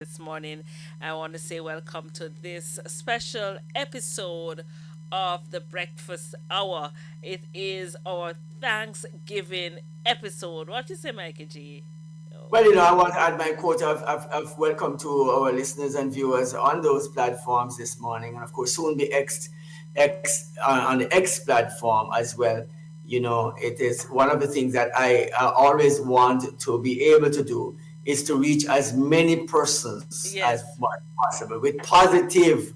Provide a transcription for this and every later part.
this morning. I want to say welcome to this special episode of the Breakfast Hour. It is our Thanksgiving episode. What you say, Mikey G? Oh, Well, I want to add my quote of welcome to our listeners and viewers on those platforms this morning, and of course, soon be on the X platform as well. It is one of the things that I always want to be able to do is to reach as many persons as yes. much possible with positive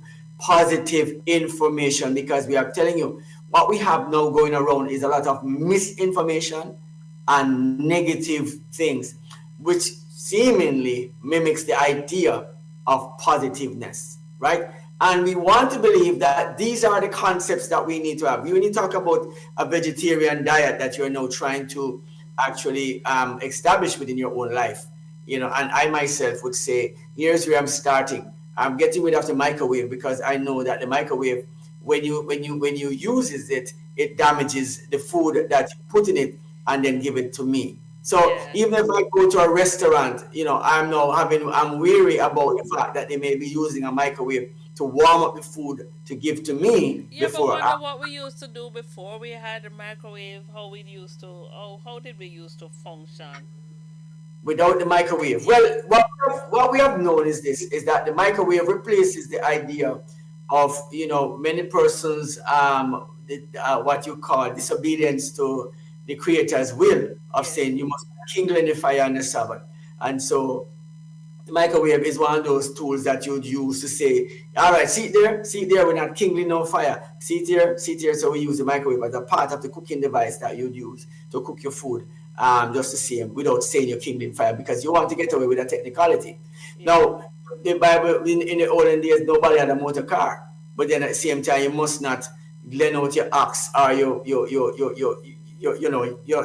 information, because we are telling you what we have now going around is a lot of misinformation and negative things, which seemingly mimics the idea of positiveness, right? And we want to believe that these are the concepts that we need to have. When you talk about a vegetarian diet that you're now trying to actually establish within your own life, and I myself would say, here's where I'm starting. I'm getting rid of the microwave, because I know that the microwave, when you uses it, it damages the food that you put in it and then give it to me. So Yeah. even if I go to a restaurant, I'm weary about the fact that they may be using a microwave to warm up the food to give to me Yeah, but before wonder what we used to do before we had a microwave. How did we used to function? without the microwave. Yeah. Well, what we have known is this: is that the microwave replaces the idea of many persons what you call disobedience to the Creator's will of Yes. saying you must kindle in the fire on the Sabbath, and so the microwave is one of those tools that you'd use to say, all right, see there, we're not kindling no fire. See there. So we use the microwave as a part of the cooking device that you'd use to cook your food, just the same, without saying you're kindling fire, because you want to get away with a technicality. Yeah. Now, the Bible, in the olden days, nobody had a motor car, but then at the same time, you must not lend out your ox or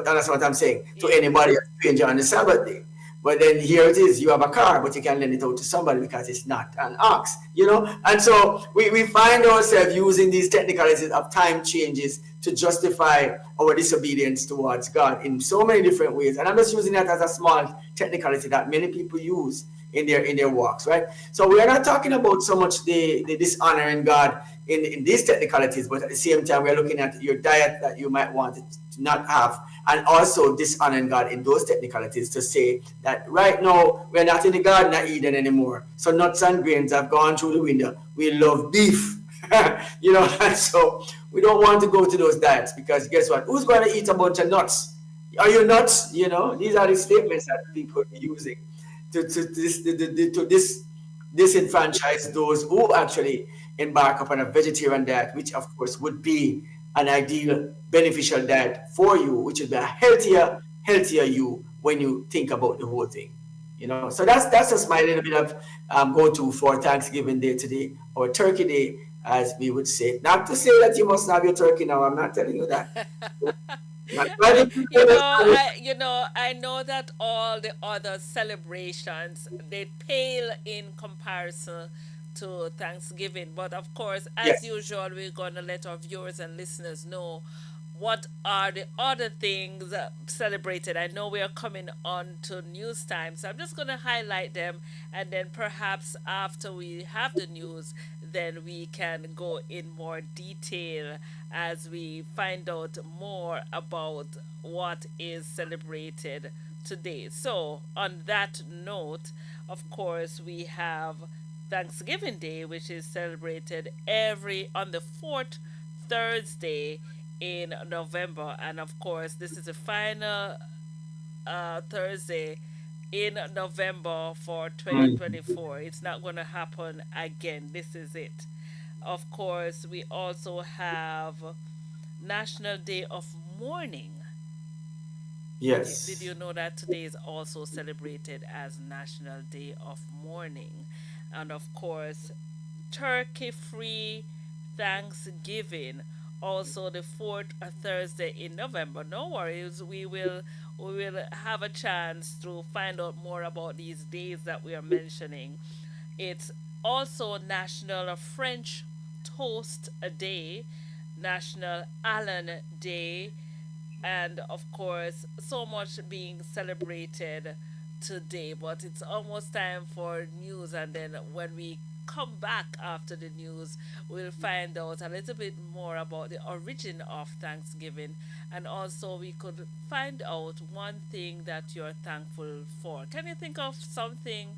that's what I'm saying, to Yeah. anybody, a stranger on the Sabbath day. But then here it is, you have a car, but you can lend it out to somebody because it's not an ox. And so we find ourselves using these technicalities of time changes to justify our disobedience towards God in so many different ways. And I'm just using that as a small technicality that many people use in their walks, right? So we are not talking about so much the dishonoring God in these technicalities, but at the same time, we're looking at your diet that you might want to not have, and also dishonoring God in those technicalities, to say that right now we're not in the Garden of Eden anymore. So nuts and grains have gone through the window. We love beef. And so we don't want to go to those diets, because guess what? Who's going to eat a bunch of nuts? Are you nuts? These are the statements that people are using to disenfranchise those who actually embark upon a vegetarian diet, which of course would be an ideal beneficial diet for you, which would be a healthier you when you think about the whole thing. So that's just my little bit of go to for Thanksgiving Day today, or Turkey Day, as we would say. Not to say that you must have your turkey now. I'm not telling you that. Not I, trying to understand it. I know that all the other celebrations they pale in comparison to Thanksgiving, but of course, as Yes. usual, we're gonna let our viewers and listeners know what are the other things celebrated. I know we are coming on to news time, so I'm just gonna highlight them, and then perhaps after we have the news, then we can go in more detail as we find out more about what is celebrated today. So, on that note, of course, we have Thanksgiving Day, which is celebrated every on the fourth Thursday in November, and of course, this is the final Thursday in November for Mm. 2024. It's not going to happen again. This is it. Of course, we also have National Day of Mourning. Did Yes. you know that today is also celebrated as National Day of Mourning? And of course, Turkey Free Thanksgiving, also the fourth Thursday in November. No worries, we will have a chance to find out more about these days that we are mentioning. It's also National French Toast Day, National Allen Day, and of course, so much being celebrated today, but it's almost time for news. And then when we come back after the news, we'll find out a little bit more about the origin of Thanksgiving. And also, we could find out one thing that you're thankful for. Can you think of something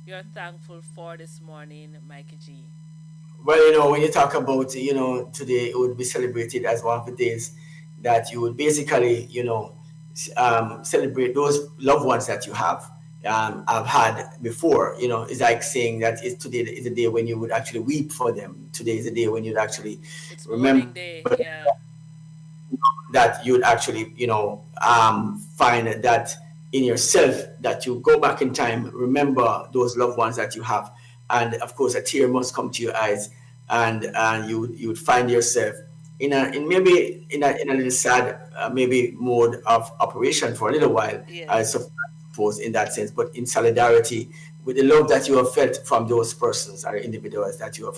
you're thankful for this morning, Mikey G? Well, when you talk about, today it would be celebrated as one of the days that you would basically, celebrate those loved ones that you have had before. It's like saying that today is the day when you would actually weep for them. Today is the day when you'd actually It's remember mourning day, yeah. that you would actually, find that in yourself, that you go back in time, remember those loved ones that you have, and of course, a tear must come to your eyes, and you would find yourself in maybe in a little sad, maybe mode of operation for a little while, I Yes. suppose in that sense, but in solidarity with the love that you have felt from those persons or individuals that you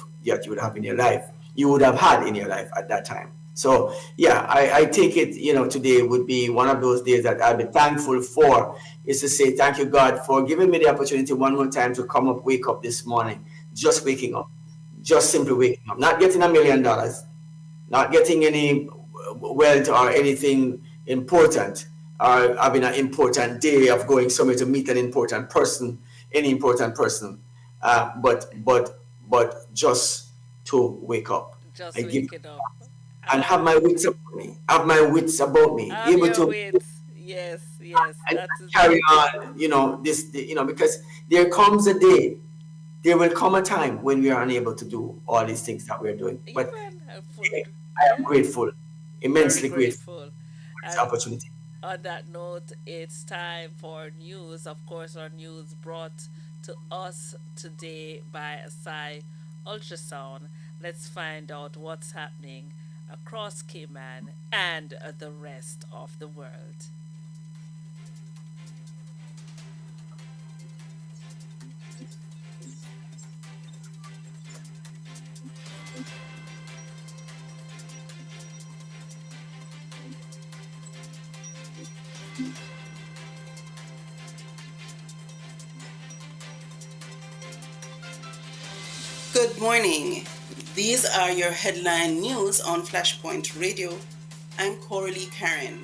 would have in your life, you would have had in your life at that time. So yeah, I take it, today would be one of those days that I'll be thankful for, is to say thank you, God, for giving me the opportunity one more time to come up, wake up this morning, just waking up, just simply waking up, not getting $1 million, not getting any wealth or anything important, or having an important day of going somewhere to meet an important person, any important person, but just to wake up. I Just give waking up. and have Uh, my wits about me, have my wits about me, have able your to wits. Yes, yes, and that is carry on, because there comes a day, there will come a time when we are unable to do all these things that we're doing. But even hey, food. I am Yeah, grateful, very immensely grateful grateful. for this And opportunity. on that note, it's time for news. Of course, our news brought to us today by Asai Ultrasound. Let's find out what's happening across Cayman and the rest of the world. Good morning. These are your headline news on Flashpoint Radio. I'm Coralie Karen.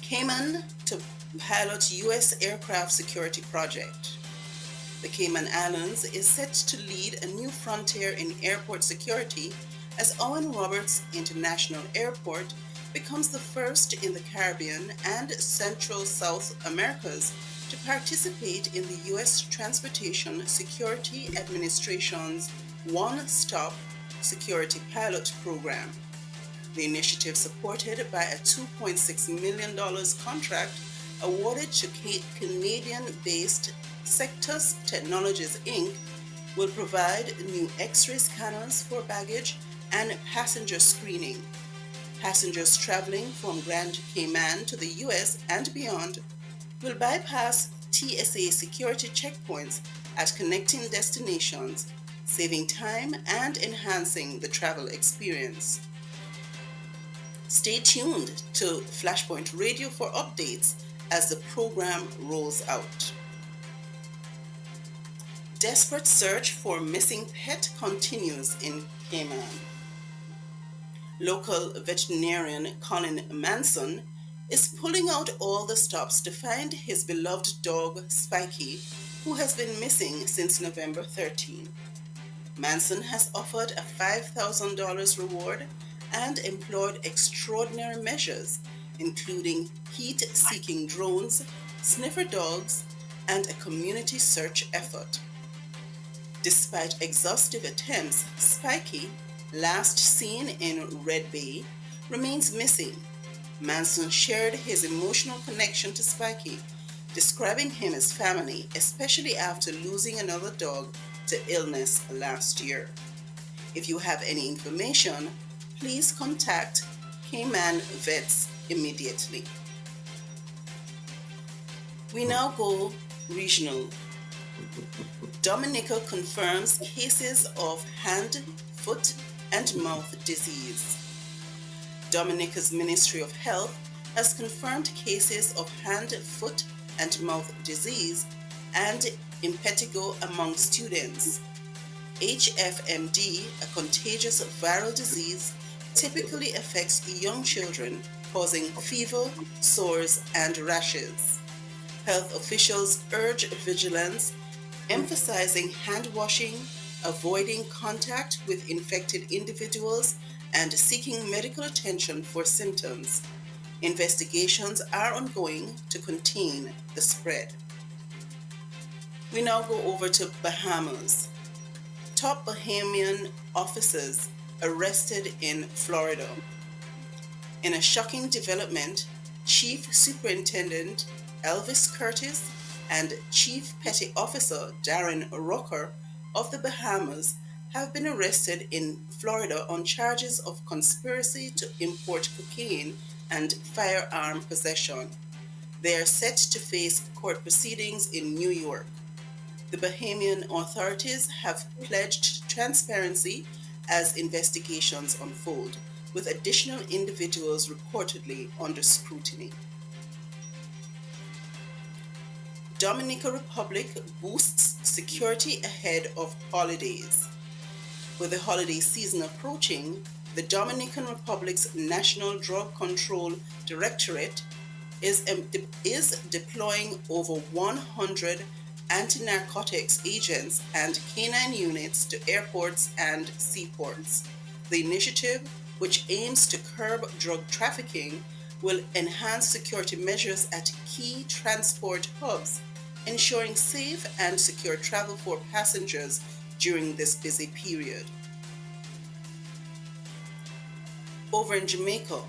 Cayman to pilot U.S. aircraft security project. The Cayman Islands is set to lead a new frontier in airport security as Owen Roberts International Airport becomes the first in the Caribbean and Central South Americas to participate in the U.S. Transportation Security Administration's One-Stop Security Pilot Program. The initiative, supported by a $2.6 million contract awarded to Canadian-based Sectus Technologies Inc., will provide new X-ray scanners for baggage and passenger screening. Passengers traveling from Grand Cayman to the US and beyond will bypass TSA security checkpoints at connecting destinations, saving time and enhancing the travel experience. Stay tuned to Flashpoint Radio for updates as the program rolls out. Desperate search for missing pet continues in Cayman. Local veterinarian Colin Manson is pulling out all the stops to find his beloved dog Spikey, who has been missing since November 13. Manson has offered a $5,000 reward and employed extraordinary measures, including heat-seeking drones, sniffer dogs, and a community search effort. Despite exhaustive attempts, Spikey, last seen in Red Bay, remains missing. Manson shared his emotional connection to Spikey, describing him as family, especially after losing another dog to illness last year. If you have any information, please contact Cayman Vets immediately. We now go regional. Dominica confirms cases of hand, foot, and mouth disease. Dominica's Ministry of Health has confirmed cases of hand, foot, and mouth disease, and impetigo among students. HFMD, a contagious viral disease, typically affects young children, causing fever, sores, and rashes. Health officials urge vigilance, emphasizing hand washing, avoiding contact with infected individuals, and seeking medical attention for symptoms. Investigations are ongoing to contain the spread. We now go over to Bahamas. Top Bahamian officers arrested in Florida. In a shocking development, Chief Superintendent Elvis Curtis and Chief Petty Officer Darren Rocker of the Bahamas have been arrested in Florida on charges of conspiracy to import cocaine and firearm possession. They are set to face court proceedings in New York. The Bahamian authorities have pledged transparency as investigations unfold, with additional individuals reportedly under scrutiny. Dominican Republic boosts security ahead of holidays. With the holiday season approaching, the Dominican Republic's National Drug Control Directorate is deploying over 100 anti-narcotics agents and canine units to airports and seaports. The initiative, which aims to curb drug trafficking, will enhance security measures at key transport hubs, ensuring safe and secure travel for passengers during this busy period. Over in Jamaica,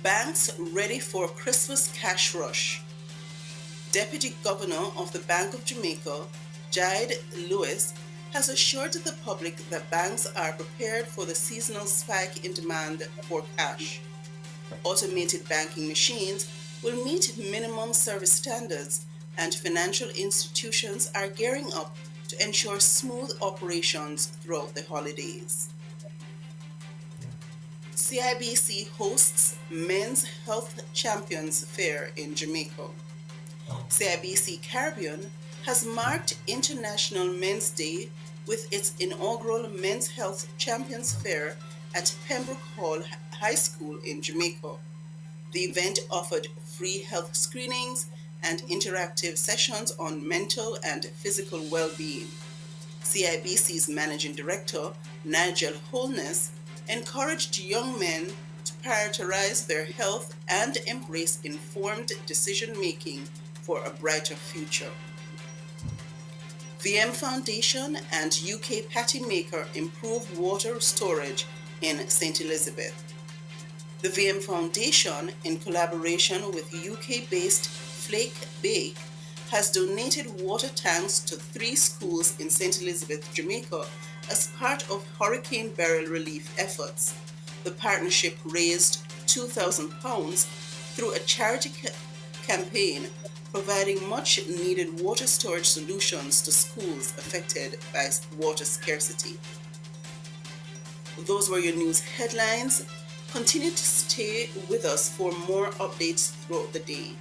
banks ready for Christmas cash rush. Deputy Governor of the Bank of Jamaica, Jide Lewis, has assured the public that banks are prepared for the seasonal spike in demand for cash. Automated banking machines will meet minimum service standards, and financial institutions are gearing up to ensure smooth operations throughout the holidays. CIBC hosts Men's Health Champions Fair in Jamaica. CIBC Caribbean has marked International Men's Day with its inaugural Men's Health Champions Fair at Pembroke Hall High School in Jamaica. The event offered free health screenings and interactive sessions on mental and physical well-being. CIBC's Managing Director, Nigel Holness, encouraged young men to prioritize their health and embrace informed decision-making for a brighter future. VM Foundation and UK patty maker improve water storage in St. Elizabeth. The VM Foundation, in collaboration with UK-based Flake Bake, has donated water tanks to 3 schools in St. Elizabeth, Jamaica, as part of Hurricane Beryl relief efforts. The partnership raised £2,000 through a charity campaign providing much-needed water storage solutions to schools affected by water scarcity. Those were your news headlines. Continue to stay with us for more updates throughout the day.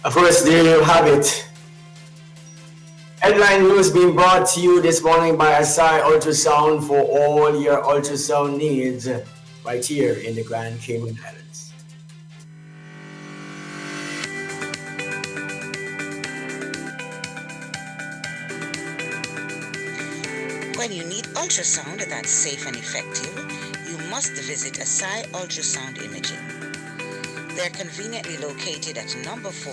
Of course, there you have it. Headline news being brought to you this morning by Asai Ultrasound for all your ultrasound needs right here in the Grand Cayman Islands. When you need ultrasound that's safe and effective, you must visit Asai Ultrasound Imaging. They're conveniently located at number 4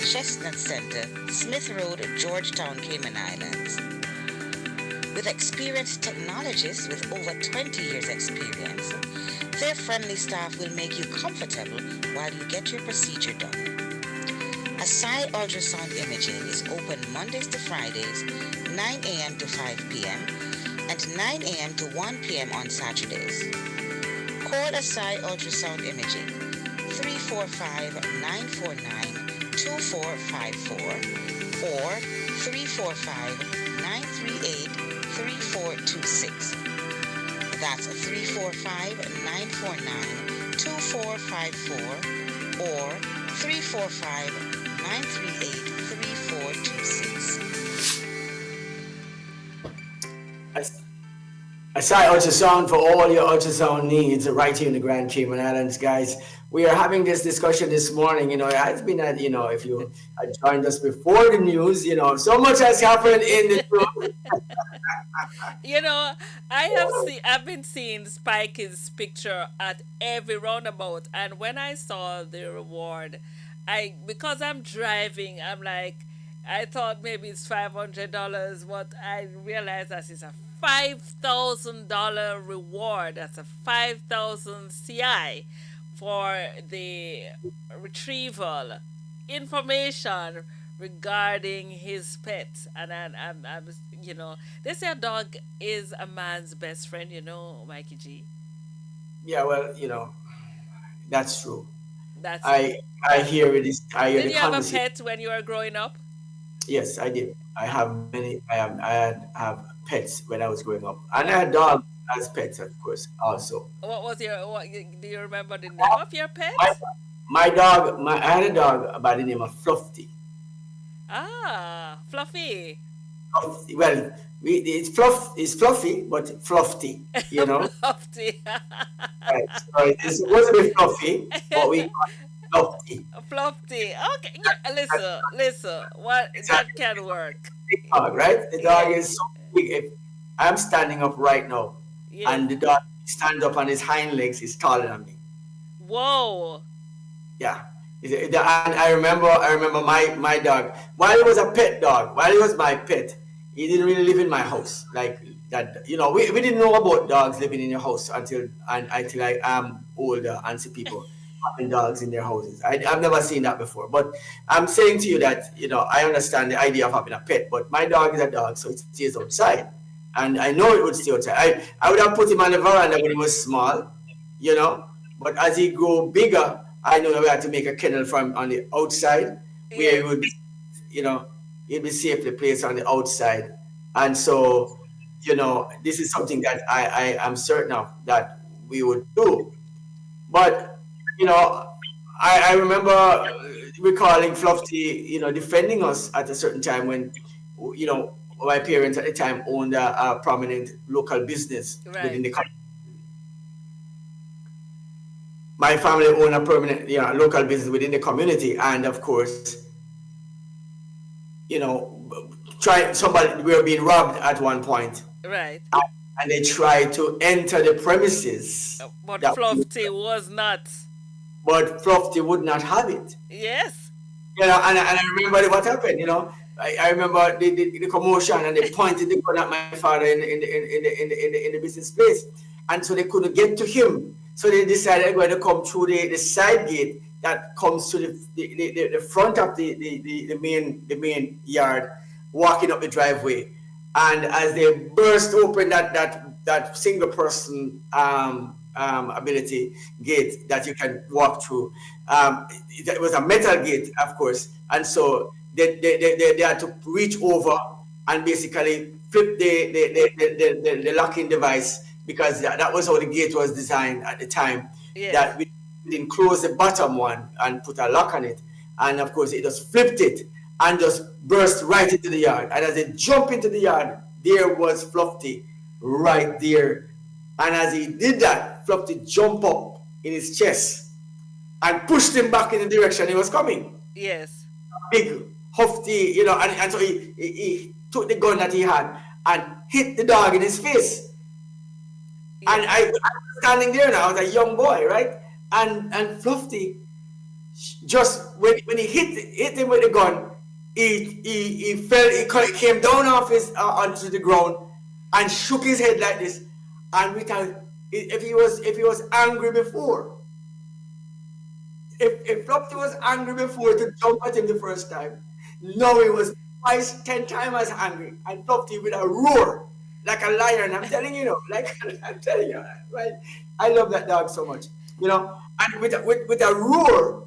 Chestnut Center, Smith Road, Georgetown, Cayman Islands. With experienced technologists with over 20 years experience, their friendly staff will make you comfortable while you get your procedure done. Asai Ultrasound Imaging is open Mondays to Fridays, 9 a.m. to 5 p.m. and 9 a.m. to 1 p.m. on Saturdays. Call Asai Ultrasound Imaging 345-949-2999 2454 or 345-938-3426. That's 345-949-2454 or 345-938-3426. Aside ultrasound for all your ultrasound needs right here in the Grand Cayman Islands, guys. We are having this discussion this morning. It has been, if you had joined us before the news, so much has happened in the news. You know, I've been seeing Spike's picture at every roundabout, and when I saw the reward, because I'm driving, I'm like, I thought maybe it's $500, but I realized that it's a $5,000 reward. That's a 5,000 CI for the retrieval information regarding his pet. And they say a dog is a man's best friend, Mikey G. Yeah, well, that's true. That's I hear it. I hear Did the you have a conversation. pet when you were growing up? Yes, I did. I have many. I have pets when I was growing up, and I had dogs as pets, of course, also. Do you remember the name of your pet? My, my dog. I had a dog by the name of Fluffy. Ah, Fluffy. Fluffy. Well, it's fluffy, but fluffy. Fluffy. Right. So it wasn't a fluffy, but we call it fluffy. Fluffy. Okay, yeah, listen. What It's a that can work. big dog, right? The dog Yes, is so big. If I'm standing up right now, yes. and the dog stands up on his hind legs, he's taller than me. Whoa. Yeah. And I remember my dog. While he was a pet dog, while he was my pet, he didn't really live in my house. Like that, we didn't know about dogs living in your house until I am older and see people having dogs in their houses. I've never seen that before. But I'm saying to you that, I understand the idea of having a pet, but my dog is a dog, so it stays outside. And I know it would stay outside. I would have put him on the veranda when he was small, you know. But as he grew bigger, I know that we had to make a kennel for him on the outside where he Yes. would be, he'd be safely placed on the outside. And so, this is something that I am certain of that we would do. But, I remember recalling Fluffy, defending us at a certain time when, my parents at the time owned a prominent local business within Right. the country. My family owned a permanent, local business within the community, and of course, you know, we were being robbed at one point, Right. and they tried to enter the premises But that Fluffy was not. but Fluffy would not have it. Yes. And I remember what happened. I remember the commotion, and they pointed the gun at my father in the business place, and so they couldn't get to him. So they decided they're going to come through the side gate that comes to the front of the main yard, walking up the driveway. And as they burst open that single person ability gate that you can walk through, it was a metal gate, of course, and so they had to reach over and basically flip the locking device, because that was how the gate was designed at the time. Yes. That we didn't close the bottom one and put a lock on it, and of course it just flipped it and just burst right into the yard. And as they jump into the yard, there was Fluffy right there. And as he did that, Fluffy jumped up in his chest and pushed him back in the direction he was coming. Yes. Big, hefty, and so he took the gun that he had and hit the dog in his face. And Yes. I was standing there now, I was a young boy, right? And Fluffy, just when he hit him with the gun, he fell, he came down off onto the ground and shook his head like this. And if he was angry before, if Fluffy was angry before to jump at him the first time, now he was twice, 10 times as angry, and Fluffy with a roar like a lion. I'm telling you, I'm telling you, right? I love that dog so much, and with a roar,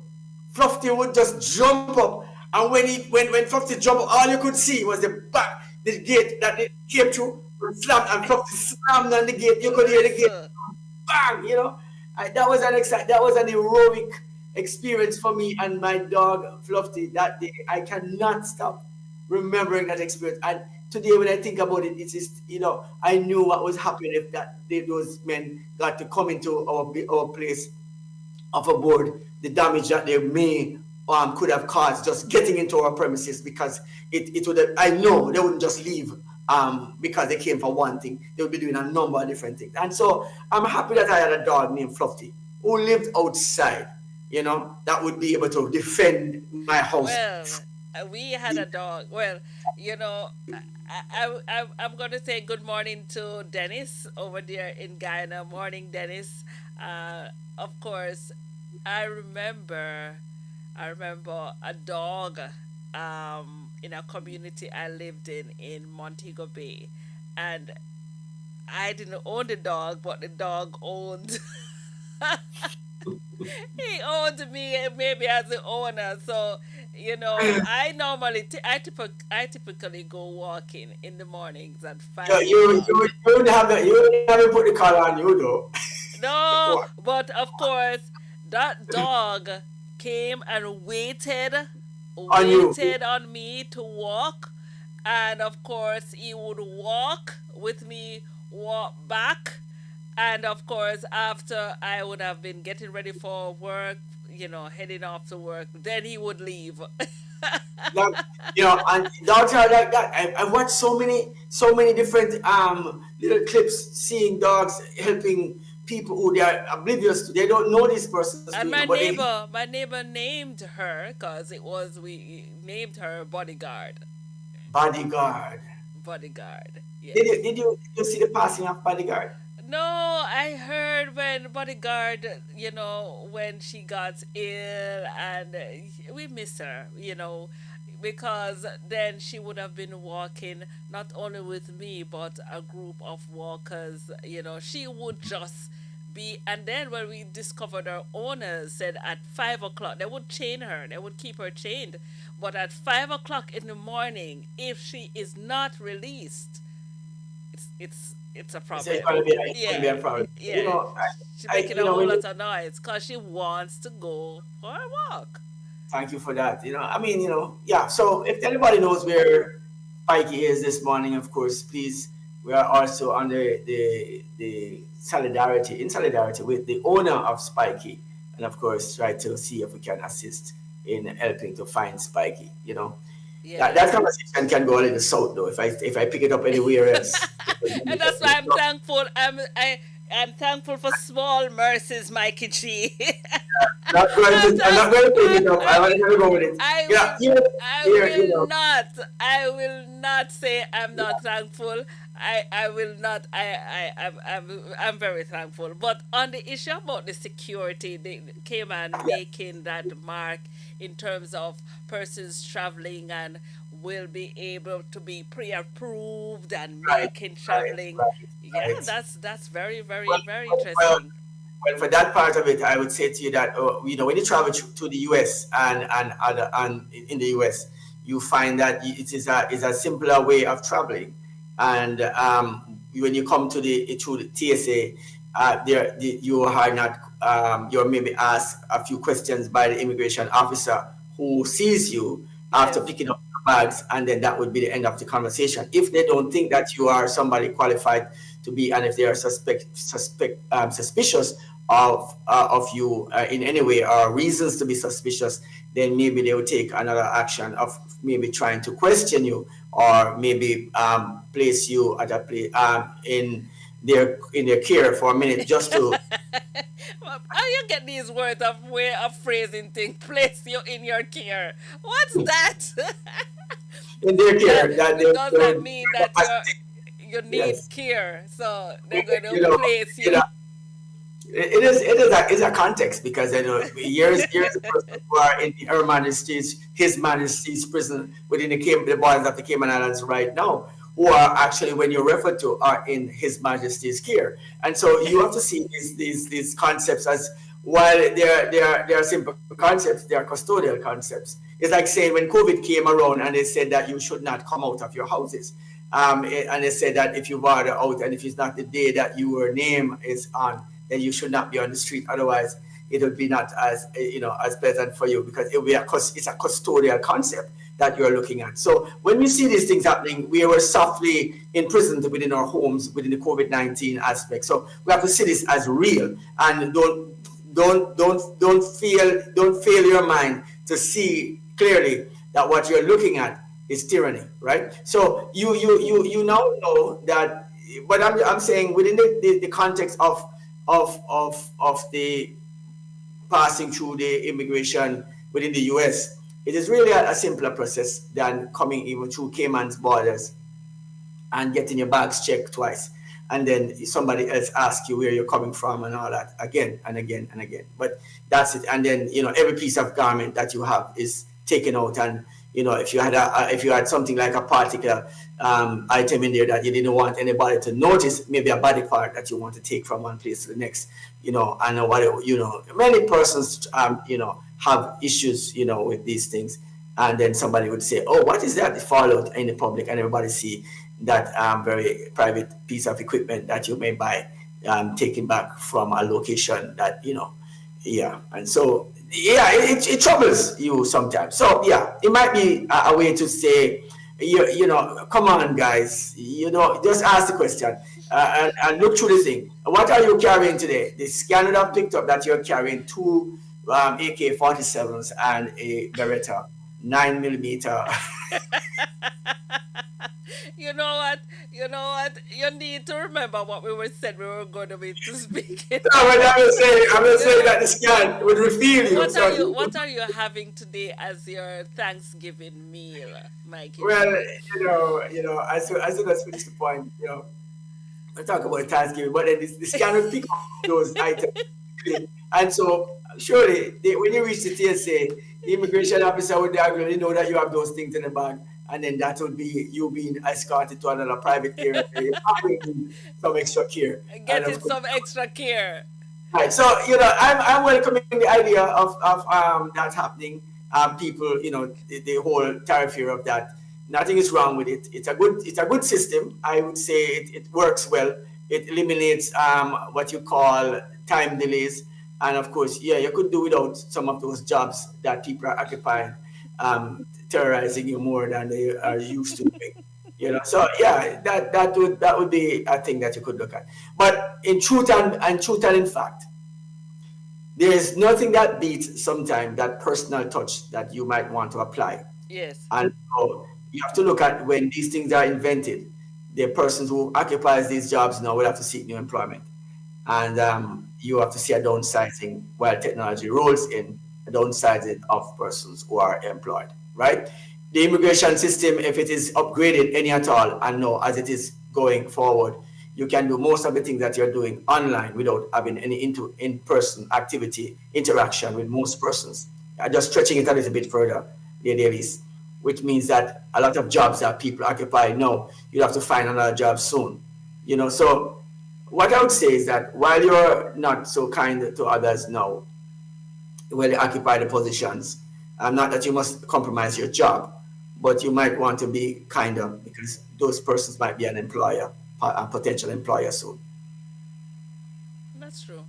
Fluffy would just jump up And when Fluffy jumped, all you could see was the gate that it came through, slammed, and Fluffy slammed on the gate. You could hear the Yes. gate bang, that was that was an heroic experience for me and my dog Fluffy that day. I cannot stop remembering that experience. And today, when I think about it, it's just, I knew what was happening if those men got to come into our place of aboard, the damage that they may could have caused just getting into our premises, because it would have, I know they wouldn't just leave because they came for one thing. They would be doing a number of different things. And so I'm happy that I had a dog named Fluffy who lived outside, that would be able to defend my house. Well, we had a dog. Well, I'm going to say good morning to Dennis over there in Guyana. Morning, Dennis. Of course, I remember, I remember a dog in a community I lived in Montego Bay, and I didn't own the dog, but the dog owned. He owned me maybe as the owner. So I normally I typically go walking in the mornings at You, 5 o'clock. you wouldn't have to put the collar on you though. No, What? but of course that dog came and On you. waited on me to walk, and of course he would walk with me, walk back, and of course after I would have been getting ready for work, heading off to work, then he would leave. Like, and dogs are like that. I watched so many different little clips seeing dogs helping people who they are oblivious to. They don't know this person's And doing, but they my neighbor named her, because it was we named her Bodyguard. bodyguard. Bodyguard. Did Yes. you did you, did you see the passing of bodyguard? No, I heard when Bodyguard, when she got ill, and we miss her, because then she would have been walking not only with me but a group of walkers. She would just be, and then when we discovered her owners said at 5 o'clock they would chain her, they would keep her chained, but at 5 o'clock in the morning, if she is not released, it's a It's problem. gonna be Yeah, a problem. yeah. She's making a When whole you, lot of noise because she wants to go for a walk. thank you for that. Yeah. So if anybody knows where Mikey is this morning, of course, please, we are also under the solidarity with the owner of Spiky, and of course, try to see if we can assist in helping to find Spiky. That Yes. conversation can go a little south though if I pick it up anywhere else. And that's why I'm thankful. I'm thankful for small mercies, Mikey G. I'm not going to pick it up. I want to go with it. I Yeah, will I here, will not. I will not say I'm not thankful. I will not. I'm very thankful. But on the issue about the security, they came and yeah, making that mark in terms of persons traveling and will be able to be pre-approved and right, making right, traveling. right, Yeah, right. that's very very Well, very well, interesting. well, for that part of it, I would say to you that when you travel to the US and in the US, you find that it is a simpler way of traveling, and when you come to the through the TSA, you are not you're maybe asked a few questions by the immigration officer who sees you after Yes. picking up your bags, and then that would be the end of the conversation. If they don't think that you are somebody qualified to be, and if they are suspicious of you in any way, or reasons to be suspicious, then maybe they will take another action of maybe trying to question you, or maybe place you at a place in their care for a minute, just to How you get these words of way of phrasing things? Place you in your care. What's that? in their that care that does they that would mean that you need yes, care? So they're going to you know place you know you. it is a context, because years of person who are in Her Majesty's His Majesty's prison within the borders of the Cayman Islands right now, who are actually, when you refer to, are in His Majesty's care. And so you have to see these concepts as while they are simple concepts, they are custodial concepts. It's like saying when COVID came around and they said that you should not come out of your houses. And they said that if you water out and if it's not the day that your name is on, then you should not be on the street. Otherwise, it would be not as as pleasant for you because it will be it's a custodial concept that you're looking at. So when we see these things happening, we were softly imprisoned within our homes within the COVID-19 aspect. So we have to see this as real and don't fail your mind to see clearly that what you're looking at is tyranny, right? So you now know that, but I'm saying within the context of the passing through the immigration within the US, it is really a simpler process than coming even through Cayman's borders and getting your bags checked twice. And then somebody else asks you where you're coming from and all that again and again and again. But that's it. And then, every piece of garment that you have is taken out. And, if you had something like a particular item in there that you didn't want anybody to notice, maybe a body part that you want to take from one place to the next, and many persons, have issues, with these things. And then somebody would say, oh, what is that? They fall out in the public and everybody see that very private piece of equipment that you may buy, taken back from a location that, yeah. And so, yeah, it troubles you sometimes. So, yeah, it might be a way to say, come on, guys, just ask the question and look through the thing. What are you carrying today? The scanner that picked up that you're carrying two AK-47s and a Beretta 9mm. You know what? You need to remember what we were said we were going to be to speak. No, but I'm saying that the scan would reveal you. What are you having today as your Thanksgiving meal, Mikey? Well, as soon as we finish the point, we talk about Thanksgiving, but then the scan will pick up those items. And so, surely, when you reach the TSA, the immigration officer would already know that you have those things in the bag. And then that would be you being escorted to another private area. You probably need some extra care. Getting some extra care. Right. So, I'm welcoming the idea of that happening. People, the whole thoroughfare of that. Nothing is wrong with it. It's a good system. I would say it works well. It eliminates what you call time delays. And of course, yeah, you could do without some of those jobs that people are occupying, terrorizing you more than they are used to doing. So yeah, that would be a thing that you could look at. But in truth and in fact, there is nothing that beats sometimes that personal touch that you might want to apply. Yes. And so you have to look at when these things are invented, the persons who occupies these jobs now will have to seek new employment. And you have to see a downsizing while technology rolls in, a downsizing of persons who are employed, right? The immigration system, if it is upgraded any at all, and no, as it is going forward, you can do most of the things that you're doing online without having any in-person activity, interaction with most persons. Just stretching it a little bit further, Elise, which means that a lot of jobs that people occupy now, you'll have to find another job soon. So what I would say is that while you're not so kind to others now, when they occupy the positions, not that you must compromise your job, but you might want to be kinder because those persons might be an employer, a potential employer soon. That's true.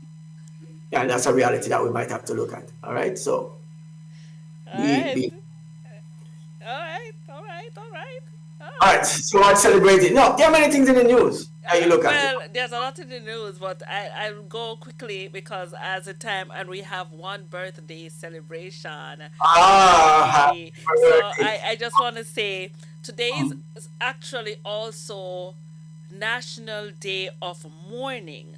Yeah, and that's a reality that we might have to look at. All right, so. All right. All right. All right, so what's celebrating? No, there are many things in the news that you look at. Well, there's a lot in the news, but I'll go quickly because as a time and we have one birthday celebration. Happy So birthday. I just want to say today is actually also National Day of Mourning.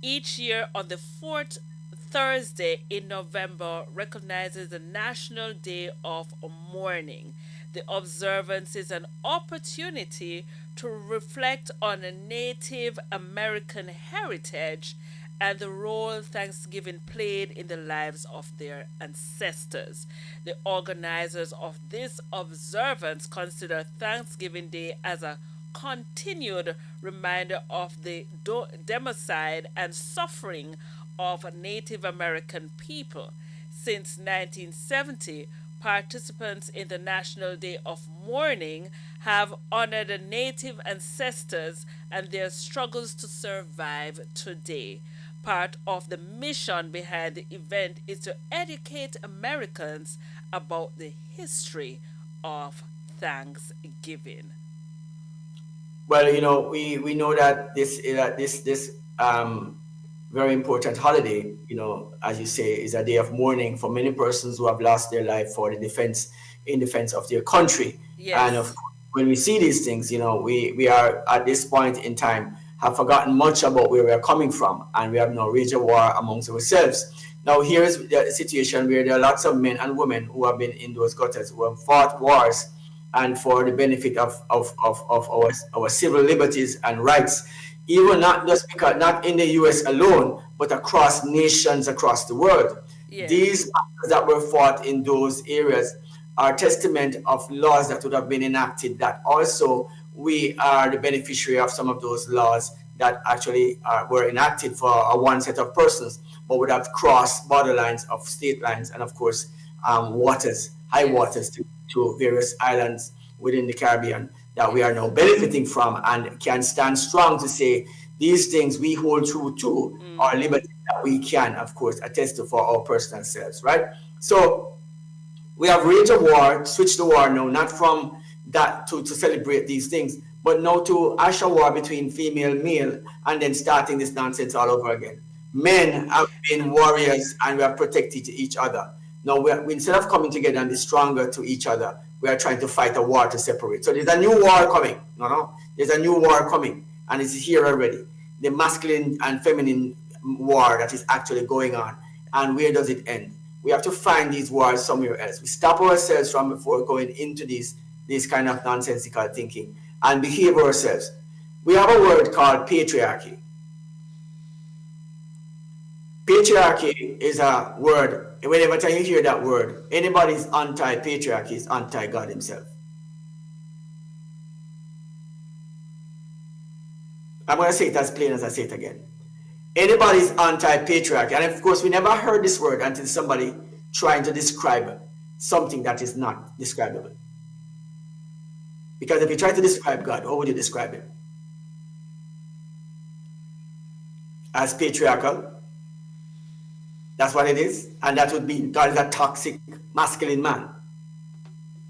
Each year on the fourth Thursday in November recognizes the National Day of Mourning. The observance is an opportunity to reflect on a Native American heritage and the role Thanksgiving played in the lives of their ancestors. The organizers of this observance consider Thanksgiving Day as a continued reminder of the democide and suffering of Native American people. Since 1970, participants in the National Day of Mourning have honored the Native ancestors and their struggles to survive today. Part of the mission behind the event is to educate Americans about the history of Thanksgiving. Well, we know that this very important holiday, as you say, is a day of mourning for many persons who have lost their life for the defense in defense of their country. And of Yes, course, when we see these things, we are at this point in time have forgotten much about where we are coming from, and we have now waged a war amongst ourselves. Now, here's the situation where there are lots of men and women who have been in those gutters, who have fought wars and for the benefit of our civil liberties and rights, even not just because not in the US alone, but across nations across the world. yes, These battles that were fought in those areas are testament of laws that would have been enacted that also we are the beneficiary of some of those laws that actually were enacted for one set of persons, but would have crossed borderlines of state lines and, of course, waters, high yes, waters to various islands within the Caribbean that we are now benefiting from and can stand strong to say these things we hold true to our mm-hmm, liberty that we can, of course, attest to for our personal selves, right? So we have waged a war, switched the war now, not from that to celebrate these things, but now to ash a war between female, male, and then starting this nonsense all over again. Men have been warriors and we have protected each other. Now, instead of coming together and be stronger to each other, we are trying to fight a war to separate. So there's a new war coming. No. There's a new war coming, and it's here already. The masculine and feminine war that is actually going on. And where does it end? We have to find these wars somewhere else. We stop ourselves from before going into this kind of nonsensical thinking and behave ourselves. We have a word called patriarchy. Patriarchy is a word. Whenever time you hear that word, anybody's anti-patriarchy is anti-God himself. I'm going to say it as plain as I say it again. Anybody's anti-patriarchy. And of course, we never heard this word until somebody trying to describe something that is not describable. Because if you try to describe God, how would you describe him? As patriarchal. That's what it is. And that would be God is a toxic masculine man.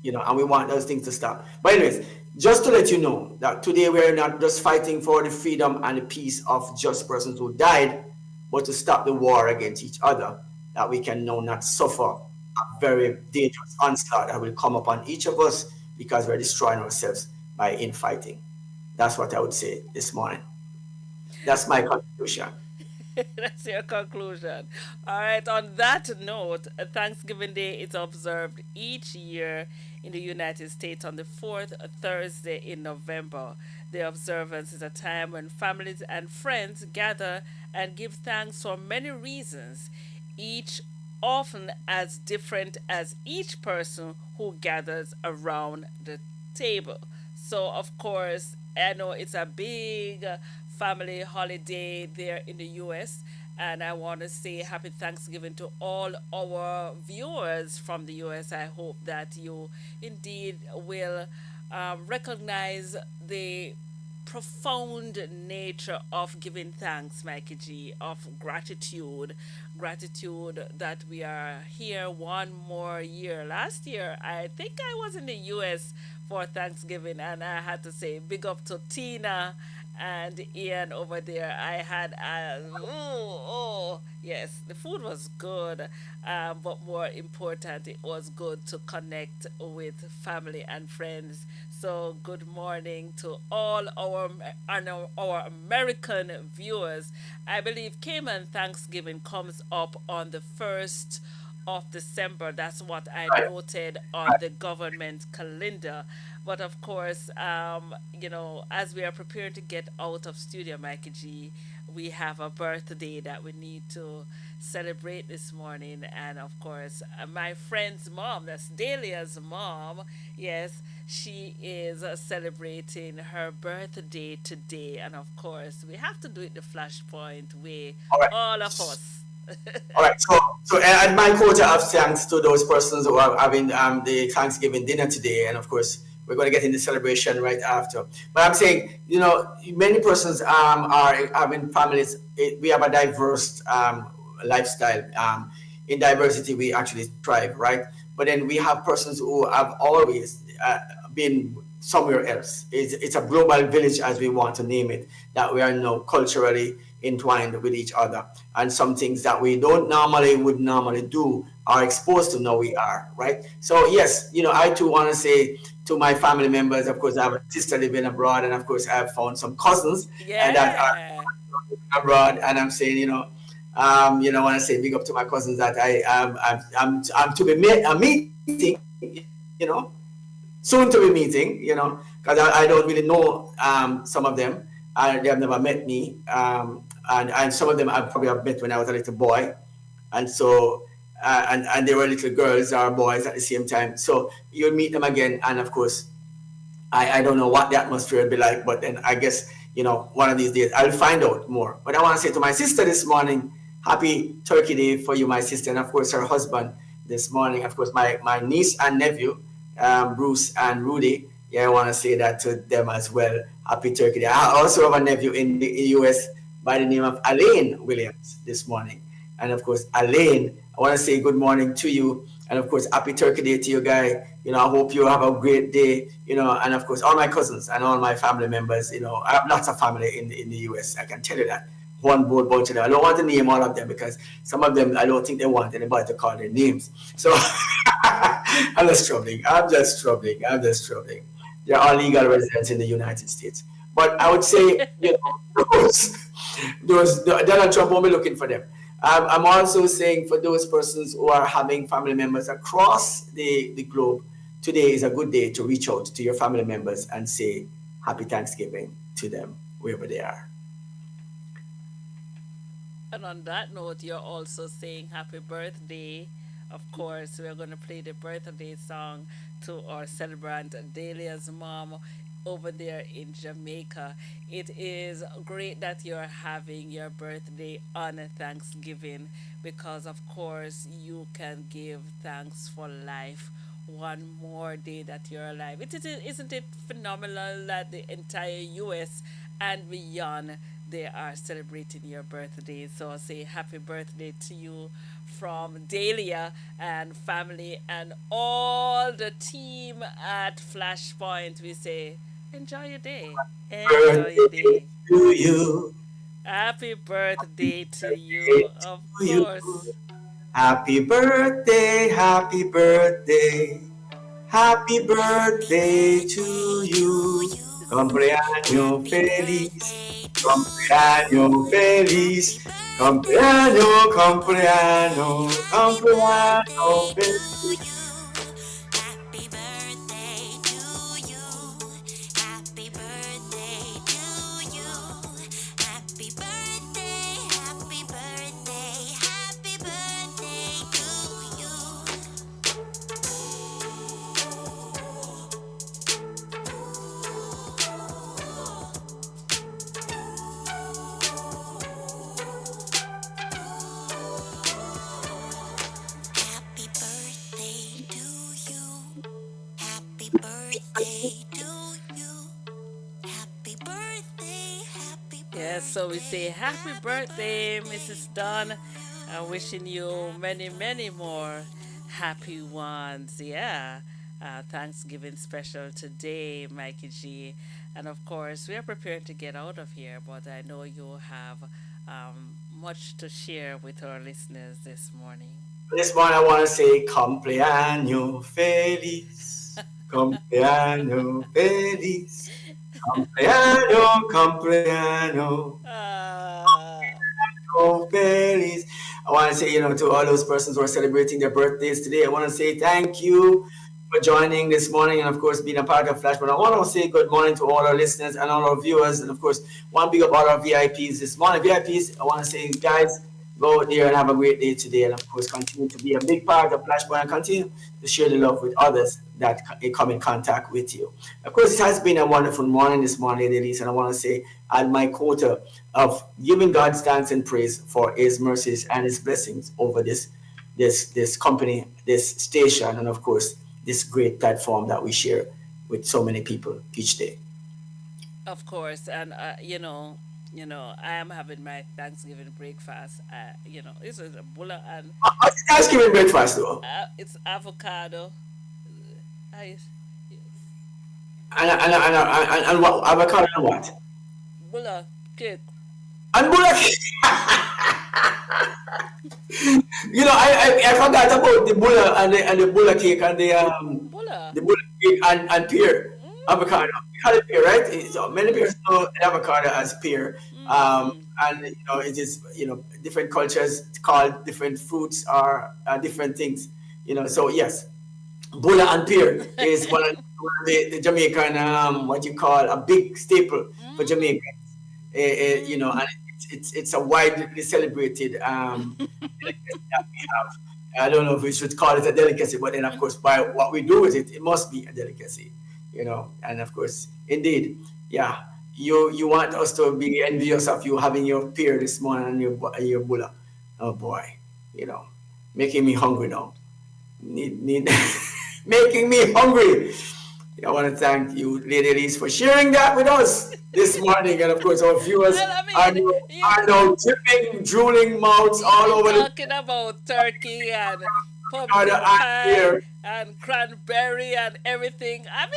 And we want those things to stop. But anyways, just to let you know that today we're not just fighting for the freedom and the peace of just persons who died, but to stop the war against each other, that we can now not suffer a very dangerous onslaught that will come upon each of us because we're destroying ourselves by infighting. That's what I would say this morning. That's my contribution. That's your conclusion. All right, on that note, Thanksgiving Day is observed each year in the United States on the fourth Thursday in November. The observance is a time when families and friends gather and give thanks for many reasons, each often as different as each person who gathers around the table. So, of course, I know it's a big family holiday there in the US. And I want to say happy Thanksgiving to all our viewers from the US. I hope that you indeed will recognize the profound nature of giving thanks, Mikey G, of gratitude. Gratitude that we are here one more year. Last year, I think I was in the US for Thanksgiving, and I had to say big up to Tina and Ian over there. I had yes, the food was good, but more important, it was good to connect with family and friends. So good morning to all our American viewers. I believe Cayman Thanksgiving comes up on the first of December. That's what I Right. noted on the government calendar. But of course, as we are preparing to get out of studio, Mikey G, we have a birthday that we need to celebrate this morning. And of course, my friend's mom, that's Dahlia's mom, yes, she is celebrating her birthday today. And of course, we have to do it the flashpoint way, All right. all of us. All right. So and my quota of thanks to those persons who are having the Thanksgiving dinner today, and of course we're going to get in the celebration right after. But I'm saying, many persons are having families. We have a diverse lifestyle. In diversity, we actually thrive, right? But then we have persons who have always been somewhere else. It's a global village, as we want to name it, that we are now culturally entwined with each other. And some things that we don't would normally do are exposed to, now we are, right? So yes, I too want to say to my family members, of course, I have a sister living abroad, and of course I have found some cousins that are Yeah. abroad, and I'm saying, I want to say big up to my cousins that I'm to be meeting, soon to be meeting, because I don't really know some of them. They have never met me, and some of them I probably have met when I was a little boy, and so and they were little girls or boys at the same time. So you'll meet them again, and of course I don't know what the atmosphere will be like, but then I guess, one of these days I'll find out more. But I want to say to my sister this morning, happy Turkey Day for you, my sister, and of course her husband this morning. Of course, my niece and nephew, Bruce and Rudy. Yeah, I want to say that to them as well. Happy Turkey Day. I also have a nephew in the US by the name of Alain Williams this morning. And of course, Alain, I want to say good morning to you. And of course, happy Turkey Day to you, guy. I hope you have a great day. And of course, all my cousins and all my family members. I have lots of family in the US. I can tell you that. One board bunch of them. I don't want to name all of them because some of them I don't think they want anybody to call their names. So I'm just troubling. They're all legal residents in the United States. But I would say, those, Donald Trump won't be looking for them. I'm also saying for those persons who are having family members across the globe, today is a good day to reach out to your family members and say happy Thanksgiving to them, wherever they are. And on that note, you're also saying happy birthday. Of course, we're going to play the birthday song to our celebrant, Dahlia's mom, over there in Jamaica. It is great that you're having your birthday on Thanksgiving because, of course, you can give thanks for life. One more day that you're alive. Isn't it phenomenal that the entire US and beyond they are celebrating your birthday? So I say happy birthday to you from Dahlia and family and all the team at Flashpoint. We say enjoy your day. Enjoy your Birthday day. to you, Happy birthday to you, of to you. course. Happy birthday, happy birthday, happy birthday to you. Cumpleaños feliz, cumpleaños feliz, cumpleaños, cumpleaños, cumpleaños feliz. Yes, so we say happy birthday, Mrs. Dunn. Wishing you many, many more happy ones. Yeah. Thanksgiving special today, Mikey G. And of course, we are preparing to get out of here, but I know you have much to share with our listeners this morning. This one I want to say cumpleaños feliz, cumpleaños feliz, cumpleaños, cumpleaños. Ah, Oh, feliz. I want to say, to all those persons who are celebrating their birthdays today, I want to say thank you for joining this morning and, of course, being a part of Flash. But I want to say good morning to all our listeners and all our viewers. And, of course, one big up all our VIPs this morning. VIPs, I want to say, guys, Go out there and have a great day today. And of course, continue to be a big part of Flashpoint and continue to share the love with others that come in contact with you. Of course, it has been a wonderful morning this morning, Elise, and I want to say add my quota of giving God thanks and praise for His mercies and His blessings over this company, this station, and of course, this great platform that we share with so many people each day. Of course, and I am having my Thanksgiving breakfast. This is a bulla and What's Thanksgiving breakfast, though? it's avocado. I And what avocado and what? bulla cake. And bullock. I forgot about the bulla and the bulla cake and Bulla. the bulla cake and pear avocado. We call it pear, right? So many people know avocado as pear. Mm. And it is different cultures call different fruits or different things. So yes, bulla and pear is one of the Jamaican what you call a big staple for Mm. Jamaica. Mm. And it's a widely celebrated delicacy that we have. I don't know if we should call it a delicacy, but then of course, by what we do with it, it must be a delicacy. And of course, indeed, yeah. You want us to be envious of you having your peer this morning and your bulla. Oh boy, you know, making me hungry now. Need making me hungry. I want to thank you, Lady Elise, for sharing that with us this morning. And of course, our viewers Well, I are mean, now, you are now dripping, drooling mouths you've all been over the talking about turkey and other pumpkin and pie here. and cranberry and everything. I'm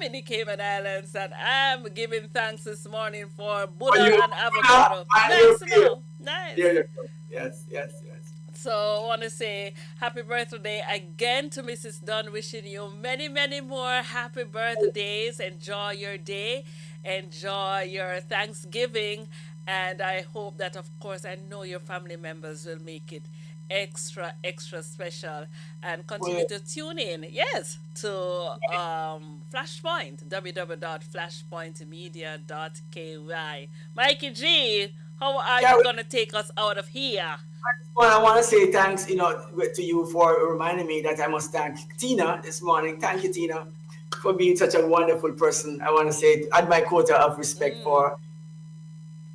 in the Cayman Islands and I'm giving thanks this morning for For Buddha you and avocado. and your Nice, peer. There nice. you go. Yes, yes, yes. So I want to say happy birthday again to Mrs. Dunn, wishing you many, many more happy birthdays. Enjoy your day, enjoy your Thanksgiving, and I hope that, of course, I know your family members will make it extra, extra special and continue Well, to tune in, yes, to Flashpoint, www.flashpointmedia.ky. Mikey G, how are yeah, you going to take us out of here? well, I want to say thanks, to you for reminding me that I must thank Tina this morning. Thank you, Tina, for being such a wonderful person. I want to say, add my quota of respect Mm. for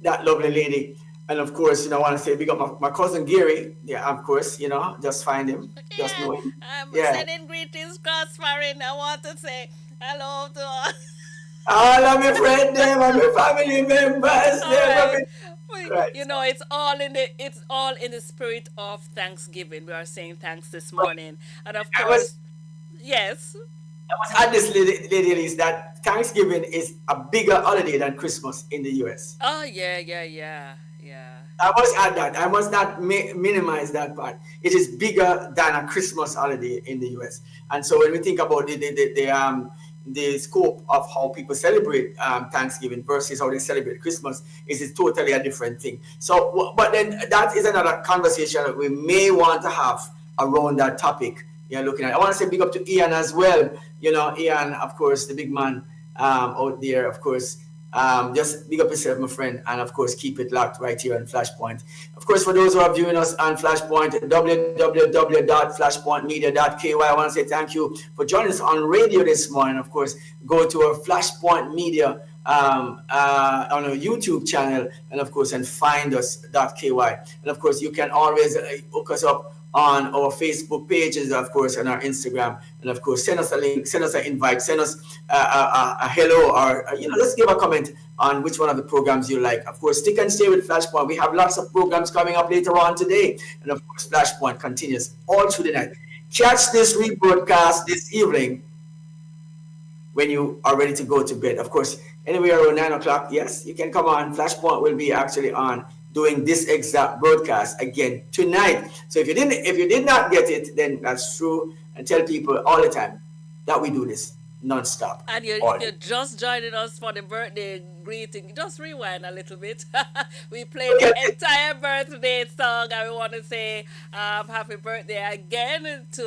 that lovely lady. And of course, I want to say big up my cousin Gary. Yeah, of course, just find him, just Yeah, know him. I'm Yeah. sending greetings, crossfaring. I want to say hello to all. All of my friends, them, and my family members, All them, right. right. It's all in the spirit of Thanksgiving. We are saying thanks this But morning, and of I was, course, yes. I must add this, lady is that Thanksgiving is a bigger holiday than Christmas in the US. Oh yeah, yeah, yeah, yeah. I must add that. I must not minimize that part. It is bigger than a Christmas holiday in the US. And so when we think about the scope of how people celebrate Thanksgiving versus how they celebrate Christmas is totally a different thing. So, but then that is another conversation that we may want to have around that topic you're looking at. I want to say big up to Ian as well. Ian, of course, the big man out there, of course. Just big up yourself, my friend, and of course, keep it locked right here on Flashpoint. Of course, for those who are viewing us on Flashpoint, www.flashpointmedia.ky, I want to say thank you for joining us on radio this morning. Of course, go to our Flashpoint Media on our YouTube channel, and of course, and find us.ky. And of course, you can always hook us up on our Facebook pages, of course, and our Instagram, and of course, send us a link, send us an invite, send us a hello, or let's give a comment on which one of the programs you like. Of course, stick and stay with Flashpoint. We have lots of programs coming up later on today, and of course, Flashpoint continues all through the night. Catch this rebroadcast this evening when you are ready to go to bed. Of course, anywhere around 9 o'clock, yes, you can come on. Flashpoint will be actually on doing this exact broadcast again tonight. So if you did not get it, then that's true. And tell people all the time that we do this non-stop. And All if you're just joining us for the birthday greeting, just rewind a little bit. We played the okay. entire birthday song, and we want to say happy birthday again to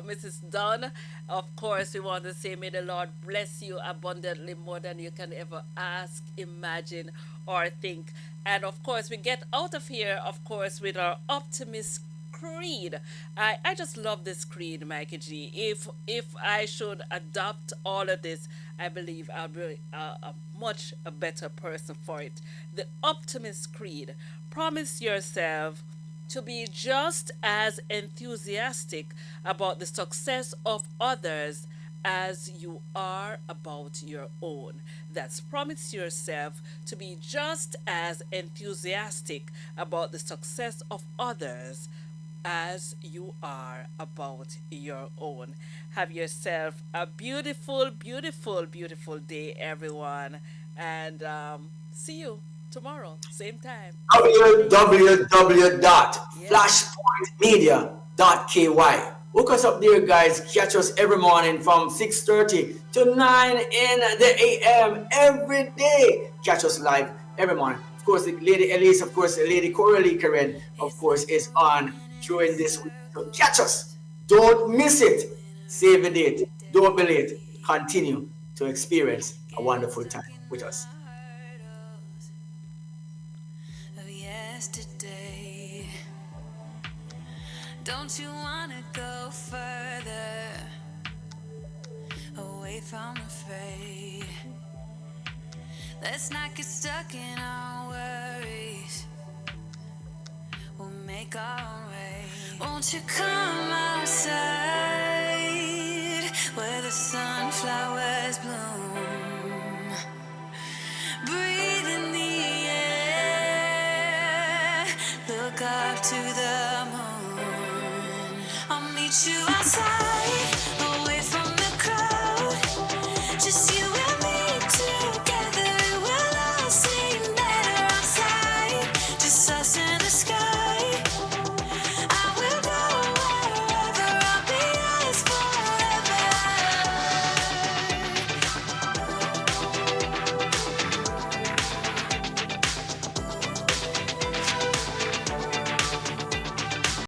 Mrs. Dunn. Of course, we want to say, may the Lord bless you abundantly more than you can ever ask, imagine, or think. And of course, we get out of here, of course, with our optimist creed. I just love this creed, Mikey G. If I should adopt all of this, I believe I'll be a much a better person for it. The optimist creed. Promise yourself to be just as enthusiastic about the success of others as you are about your own. That's promise yourself to be just as enthusiastic about the success of others as you are about your own. Have yourself a beautiful, beautiful, beautiful day, everyone. And see you tomorrow, same time, same place. Yes. www.flashpointmedia.ky. Hook us up there, guys. Catch us every morning from 6:30 to 9 in the AM every day. Catch us live every morning. Of course, the Lady Elise, of course, the Lady Coralie Karen, of course, is on during this week. So catch us. Don't miss it. Save the date. Don't be late. Continue to experience a wonderful time with us. Of yesterday. Don't you wanna go further away from the fray? Let's not get stuck in our worries. We'll make our own way. Won't you come outside where the sunflowers bloom? Breathe in the air. Look up to the moon. I'll meet you outside, away from the crowd. Just you